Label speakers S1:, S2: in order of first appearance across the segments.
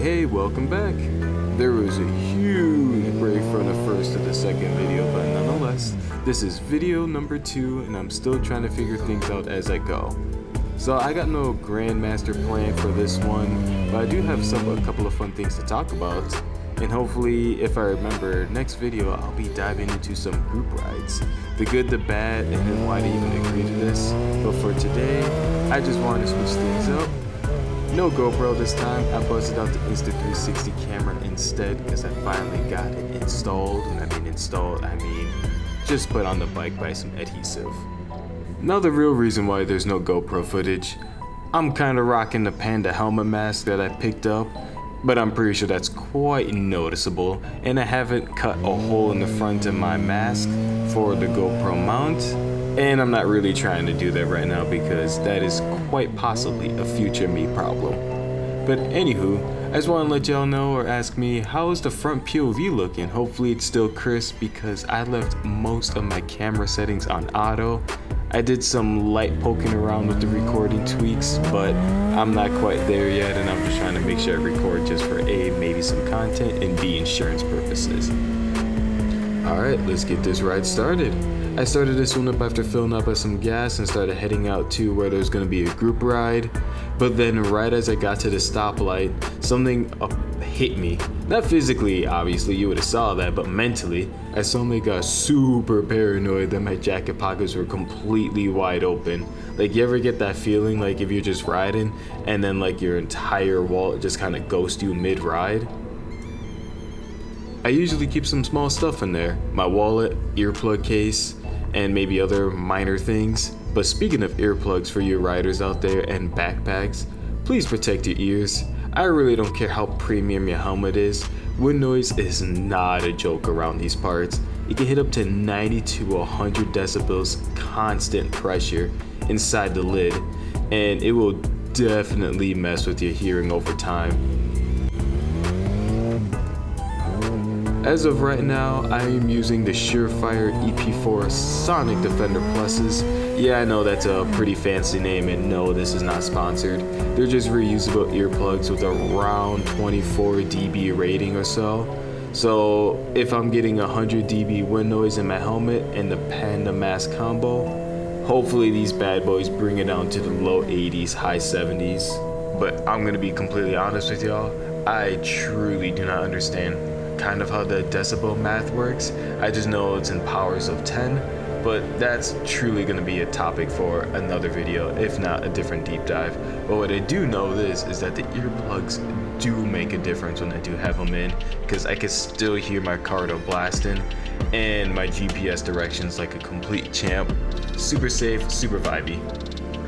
S1: Hey, welcome back. There was a huge break from the first to the second video, but nonetheless, this is video number 2 and I'm still trying to figure things out as I go. So I got no grandmaster plan for this one, but I do have a couple of fun things to talk about. And hopefully, if I remember, next video I'll be diving into some group rides. The good, the bad, and then why to even agree to this. But for today, I just wanted to switch things up. No GoPro this time. I busted out the Insta360 camera instead because I finally got it installed. And I mean installed, I mean just put on the bike by some adhesive. Now the real reason why there's no GoPro footage, I'm kinda rocking the Panda helmet mask that I picked up, but I'm pretty sure that's quite noticeable, and I haven't cut a hole in the front of my mask for the GoPro mount, and I'm not really trying to do that right now because that is quite possibly a future me problem. But anywho, I just want to let y'all know or ask me, how is the front POV looking? Hopefully it's still crisp because I left most of my camera settings on auto. I did some light poking around with the recording tweaks, but I'm not quite there yet, and I'm just trying to make sure I record just for A, maybe some content, and B, insurance purposes. Alright, let's get this ride started. I started this one up after filling up with some gas and started heading out to where there's going to be a group ride, but then right as I got to the stoplight, something hit me. Not physically, obviously, you would have saw that, but mentally, I suddenly got super paranoid that my jacket pockets were completely wide open. Like, you ever get that feeling like if you're just riding and then like your entire wallet just kind of ghosts you mid-ride? I usually keep some small stuff in there, my wallet, earplug case, and maybe other minor things. But speaking of earplugs for you riders out there and backpacks, please protect your ears. I really don't care how premium your helmet is. Wind noise is not a joke around these parts. It can hit up to 90 to 100 decibels constant pressure inside the lid, and it will definitely mess with your hearing over time. As of right now, I am using the Surefire EP4 Sonic Defender Pluses. Yeah, I know that's a pretty fancy name, and no, this is not sponsored. They're just reusable earplugs with around 24 dB rating or so. So if I'm getting 100 dB wind noise in my helmet and the Panda mask combo, hopefully these bad boys bring it down to the low 80s, high 70s. But I'm gonna be completely honest with y'all, I truly do not understand kind of how the decibel math works. I just know it's in powers of 10, but that's truly going to be a topic for another video, if not a different deep dive. But what I do know is that the earplugs do make a difference when I do have them in, because I can still hear my cardo blasting and my GPS directions like a complete champ. Super safe, super vibey.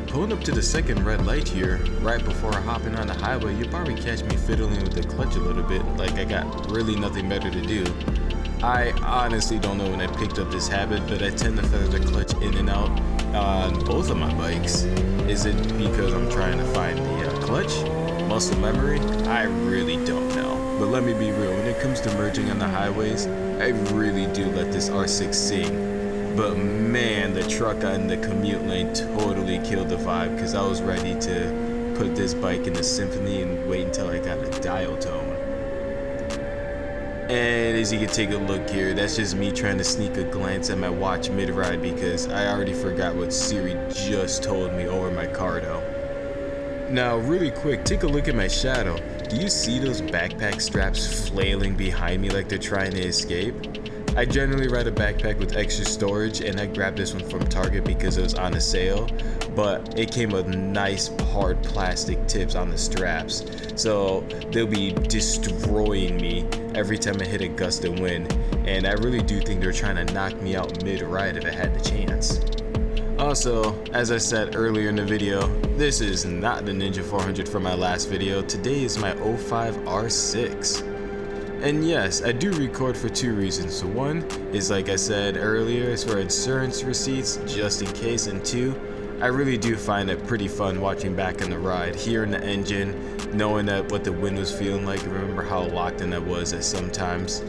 S1: Pulling up to the second red light here, right before hopping on the highway, you'll probably catch me fiddling with the clutch a little bit, like I got really nothing better to do. I honestly don't know when I picked up this habit, but I tend to feather the clutch in and out on both of my bikes. Is it because I'm trying to find the clutch? Muscle memory? I really don't know. But let me be real, when it comes to merging on the highways, I really do let this R6 sing. But man, the truck on the commute lane totally killed the vibe because I was ready to put this bike in the symphony and wait until I got a dial tone. And as you can take a look here, that's just me trying to sneak a glance at my watch mid-ride because I already forgot what Siri just told me over my cardo. Now really quick, take a look at my shadow. Do you see those backpack straps flailing behind me like they're trying to escape? I generally ride a backpack with extra storage, and I grabbed this one from Target because it was on a sale, but it came with nice hard plastic tips on the straps, so they'll be destroying me every time I hit a gust of wind, and I really do think they're trying to knock me out mid-ride if I had the chance. Also, as I said earlier in the video, this is not the Ninja 400 from my last video. Today is my 05 R6. And yes, I do record for 2 reasons. So 1 is, like I said earlier, is for insurance receipts, just in case. And 2, I really do find it pretty fun watching back on the ride, hearing the engine, knowing that what the wind was feeling like. Remember how locked in I was at sometimes.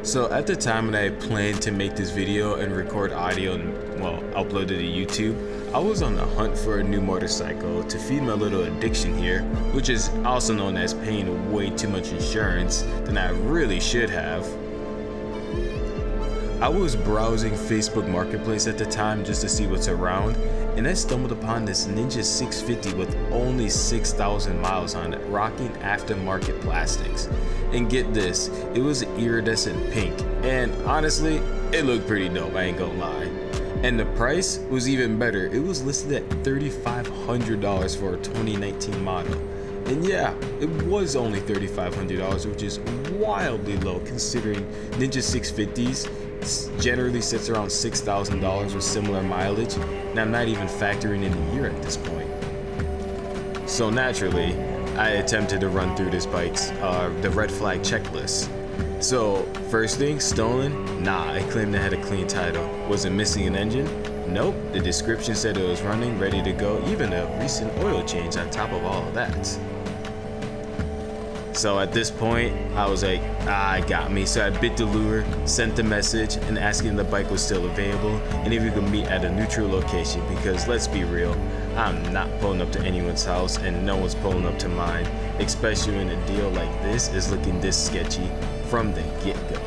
S1: So at the time when I planned to make this video and record audio and, well, upload it to YouTube, I was on the hunt for a new motorcycle to feed my little addiction here, which is also known as paying way too much insurance than I really should have. I was browsing Facebook Marketplace at the time just to see what's around, and I stumbled upon this Ninja 650 with only 6,000 miles on it, rocking aftermarket plastics. And get this, it was iridescent pink, and honestly, it looked pretty dope, I ain't gonna lie. And the price was even better. It was listed at $3,500 for a 2019 model. And yeah, it was only $3,500, which is wildly low considering Ninja 650s generally sits around $6,000 with similar mileage, and I'm not even factoring in a year at this point. So naturally, I attempted to run through this bike's the red flag checklist. So first thing, stolen? Nah, I claimed I had a clean title. Was it missing an engine? Nope, the description said it was running, ready to go, even a recent oil change on top of all of that. So at this point, I was like, it got me. So I bit the lure, sent the message, and asking if the bike was still available and if we could meet at a neutral location, because let's be real, I'm not pulling up to anyone's house and no one's pulling up to mine, especially when a deal like this is looking this sketchy from the get-go.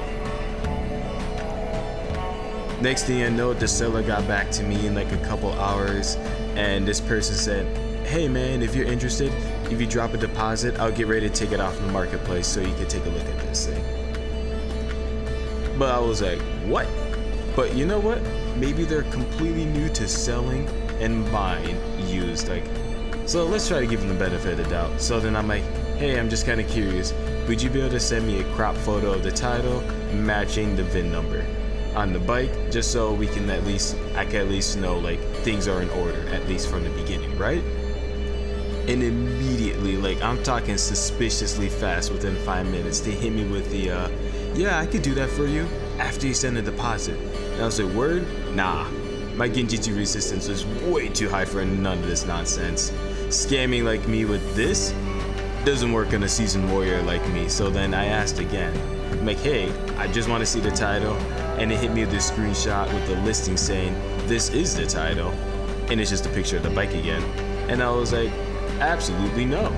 S1: Next thing I know, the seller got back to me in like a couple hours, and this person said, hey man, if you're interested, if you drop a deposit, I'll get ready to take it off the marketplace so you can take a look at this thing. But I was like, what? But you know what? Maybe they're completely new to selling and buying used. So let's try to give them the benefit of the doubt. So then I'm like, hey, I'm just kind of curious. Would you be able to send me a crop photo of the title matching the VIN number on the bike, just so I can at least know like things are in order, at least from the beginning, right? And immediately, I'm talking suspiciously fast, within 5 minutes, they hit me with the, yeah, I could do that for you after you send a deposit. And I was like, word? Nah. My Genjitsu resistance was way too high for none of this nonsense. Scamming like me with this doesn't work on a seasoned warrior like me. So then I asked again. I'm like, hey, I just want to see the title. And it hit me with this screenshot with the listing saying, this is the title. And it's just a picture of the bike again. And I was like, absolutely no.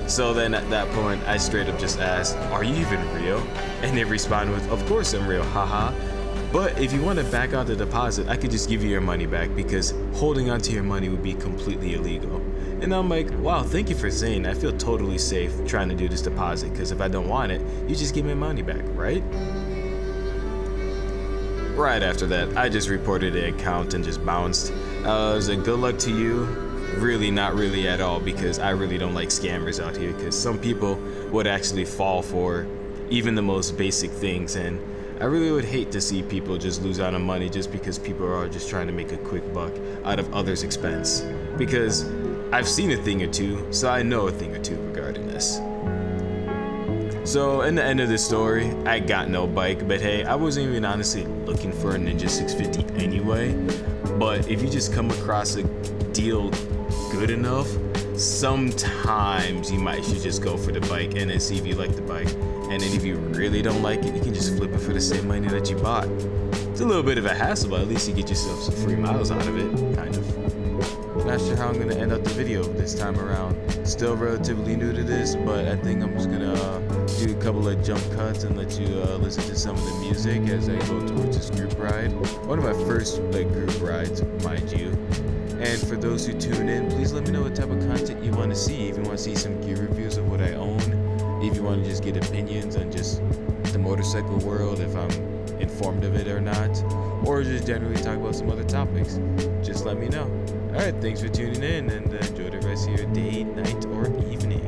S1: So then at that point, I straight up just asked, are you even real? And they responded with, of course I'm real, haha. But if you want to back out the deposit, I could just give you your money back, because holding onto your money would be completely illegal. And I'm like, wow, thank you for saying that. I feel totally safe trying to do this deposit, because if I don't want it, you just give me my money back, right? Right after that, I just reported the account and just bounced. I was like, good luck to you. Really, not really at all, because I really don't like scammers out here, because some people would actually fall for even the most basic things, and I really would hate to see people just lose out on money just because people are just trying to make a quick buck out of others' expense. Because I've seen a thing or two, so I know a thing or two regarding this. So in the end of the story, I got no bike, but hey, I wasn't even honestly looking for a Ninja 650 anyway. But if you just come across a deal good enough, sometimes you should just go for the bike and then see if you like the bike. And then if you really don't like it, you can just flip it for the same money that you bought. It's a little bit of a hassle, but at least you get yourself some free miles out of it, kind of. Not sure how I'm gonna end up the video this time around. Still relatively new to this, but I think I'm just gonna do a couple of jump cuts and let you listen to some of the music as I go towards this group ride. One of my first group rides, mind you. And for those who tune in, please let me know what type of content you want to see. If you want to see some gear reviews of what I own, if you want to just get opinions on just the motorcycle world, if I'm informed of it or not, or just generally talk about some other topics, just let me know. Alright, thanks for tuning in, and enjoy the rest of your day, night, or evening.